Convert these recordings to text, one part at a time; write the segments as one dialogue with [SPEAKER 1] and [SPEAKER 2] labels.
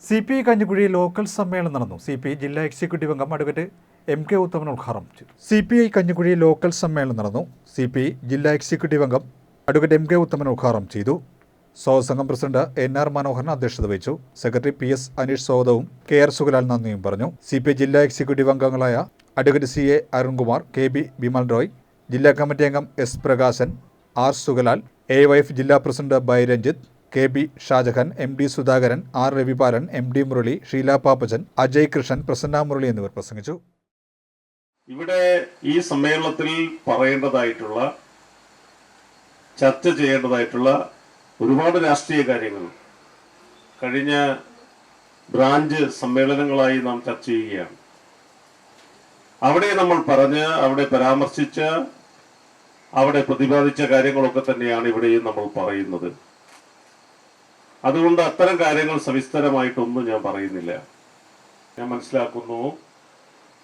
[SPEAKER 1] CPI Kanjikuzhi local സമ്മേളനം നടന്നു. CPI ജില്ലാ എക്സിക്യൂട്ടീവ് അംഗം അഡ്വക്കേറ്റ് MK ഉത്തമൻ ഉദ്ഘാടനം ചെയ്തു. CPI കഞ്ഞിക്കുഴി ലോക്കൽ സമ്മേളനം നടന്നു. CPI ജില്ലാ എക്സിക്യൂട്ടീവ് അംഗം അഡ്വക്കേറ്റ് MK ഉത്തമൻ ഉദ്ഘാടനം ചെയ്തു. സ്വാഗതസംഘം പ്രസിഡന്റ് NR മനോഹരൻ അധ്യക്ഷത വഹിച്ചു. സെക്രട്ടറി PS അനീഷ് സ്വാഗതവും KR സുഗലാൽ നന്ദിയും പറഞ്ഞു. CPI ജില്ലാ എക്സിക്യൂട്ടീവ് അംഗങ്ങളായ advocate CA Arunkumar, KB Bimal Roy, ജില്ലാ കമ്മിറ്റി അംഗം S Prakashan, R Sugalal, AYF ജില്ലാ പ്രസിഡന്റ് ബൈ Ranjith, KB Shajahan, MD Sudhakaran, R Ravipalan, MD Murali, Sheela Pappachan, Ajay Krishnan, Prasanna Murali എന്നിവർ പ്രസംഗിച്ചു.
[SPEAKER 2] ഇവിടെ ഈ സമ്മേളനത്തിൽ പറയേണ്ടതായിട്ടുള്ള, ചർച്ച ചെയ്യേണ്ടതായിട്ടുള്ള ഒരുപാട് രാഷ്ട്രീയ കാര്യങ്ങൾ കഴിഞ്ഞ ബ്രാഞ്ച് സമ്മേളനങ്ങളായി നാം ചർച്ച ചെയ്യുകയാണ്. അവിടെ നമ്മൾ പറഞ്ഞ്, അവിടെ പരാമർശിച്ച്, അവിടെ പ്രതിപാദിച്ച കാര്യങ്ങളൊക്കെ തന്നെയാണ് ഇവിടെയും നമ്മൾ പറയുന്നത്. അതുകൊണ്ട് അത്തരം കാര്യങ്ങൾ സവിസ്തരമായിട്ടൊന്നും ഞാൻ പറയുന്നില്ല. ഞാൻ മനസ്സിലാക്കുന്നു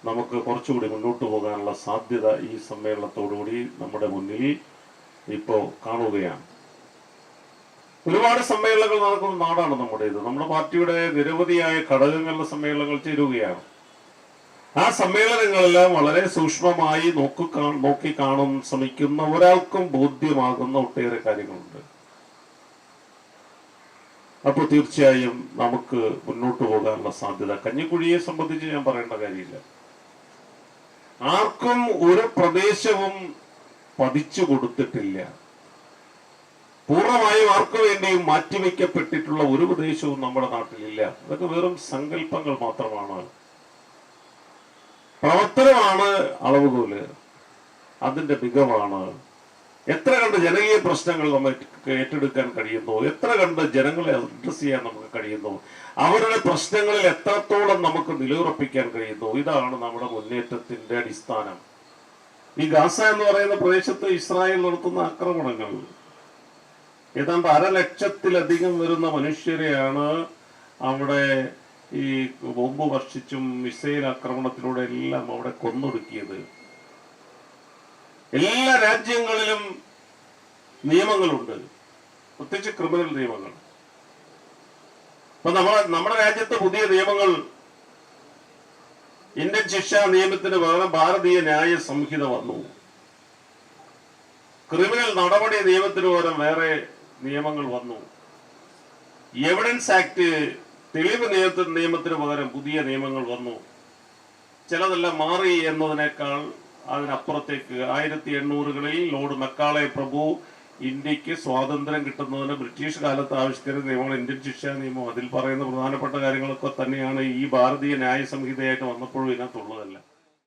[SPEAKER 2] നമുക്ക് കുറച്ചുകൂടി മുന്നോട്ട് പോകാനുള്ള സാധ്യത ഈ സമ്മേളനത്തോടുകൂടി നമ്മുടെ മുന്നിൽ ഇപ്പോൾ കാണുകയാണ്. ഒരുപാട് സമ്മേളനങ്ങൾ നടക്കുന്ന നാടാണ് നമ്മുടേത്. നമ്മുടെ പാർട്ടിയുടെ നിരവധിയായ ഘടകങ്ങളുടെ സമ്മേളനങ്ങൾ ചേരുകയാണ്. ആ സമ്മേളനങ്ങളെല്ലാം വളരെ സൂക്ഷ്മമായി നോക്കി കാണാൻ ശ്രമിക്കുന്ന ഒരാൾക്കും ബോധ്യമാകുന്ന ഒട്ടേറെ കാര്യങ്ങളുണ്ട്. അപ്പോൾ തീർച്ചയായും നമുക്ക് മുന്നോട്ട് പോകാനുള്ള സാധ്യത, കഞ്ഞിക്കുഴിയെ സംബന്ധിച്ച് ഞാൻ പറയേണ്ട കാര്യമില്ല. ആർക്കും ഒരു പ്രദേശവും പതിച്ചു കൊടുത്തിട്ടില്ല. പൂർണ്ണമായും ആർക്കു വേണ്ടിയും മാറ്റിവെക്കപ്പെട്ടിട്ടുള്ള ഒരു പ്രദേശവും നമ്മുടെ നാട്ടിലില്ല. അതൊക്കെ വെറും സങ്കല്പങ്ങൾ മാത്രമാണ്. പ്രവർത്തനമാണ് അളവുകോല്, അതിന്റെ മികവാണ്. എത്ര കണ്ട് ജനകീയ പ്രശ്നങ്ങൾ നമുക്ക് ഏറ്റെടുക്കാൻ കഴിയുന്നു, എത്ര കണ്ട് ജനങ്ങളെ അഡ്രസ് ചെയ്യാൻ നമുക്ക് കഴിയുന്നു, അവരുടെ പ്രശ്നങ്ങളിൽ എത്രത്തോളം നമുക്ക് നിലയുറപ്പിക്കാൻ കഴിയുന്നു, ഇതാണ് നമ്മുടെ മുന്നേറ്റത്തിന്റെ അടിസ്ഥാനം. ഈ ഗാസ എന്ന് പറയുന്ന പ്രദേശത്ത് ഇസ്രായേൽ നടത്തുന്ന ആക്രമണങ്ങൾ, ഏതാണ്ട് 1,00,000-ലധികം വരുന്ന മനുഷ്യരെയാണ് അവിടെ ഈ ബോംബ് വർഷിച്ചും മിസൈൽ ആക്രമണത്തിലൂടെ എല്ലാം അവിടെ കൊന്നൊടുക്കിയത്. എല്ലാ രാജ്യങ്ങളിലും നിയമങ്ങളുണ്ട്, പ്രത്യേകിച്ച് ക്രിമിനൽ നിയമങ്ങൾ. ഇപ്പൊ നമ്മുടെ രാജ്യത്ത് പുതിയ നിയമങ്ങൾ, ഇന്ത്യൻ ശിക്ഷാ നിയമത്തിന് പകരം ഭാരതീയ ന്യായ സംഹിത വന്നു. ക്രിമിനൽ നടപടി നിയമത്തിന് പകരം വേറെ നിയമങ്ങൾ വന്നു. എവിഡൻസ് ആക്ട്, തെളിവ് നിയമത്തിന് പകരം പുതിയ നിയമങ്ങൾ വന്നു. ചിലതെല്ലാം മാറി എന്നതിനേക്കാൾ അതിനപ്പുറത്തേക്ക് 1800-കളിൽ ലോർഡ് മെക്കാളെ പ്രഭു ഇന്ത്യക്ക് സ്വാതന്ത്ര്യം കിട്ടുന്നതിന് ബ്രിട്ടീഷ് കാലത്ത് ആവിഷ്കരിച്ച നിയമങ്ങൾ, ഇന്ത്യൻ ശിക്ഷാ നിയമം, അതിൽ പറയുന്ന പ്രധാനപ്പെട്ട കാര്യങ്ങളൊക്കെ തന്നെയാണ് ഈ ഭാരതീയ ന്യായ സംഹിതയായിട്ട് വന്നപ്പോഴും ഇതിനകത്തുള്ളതല്ല.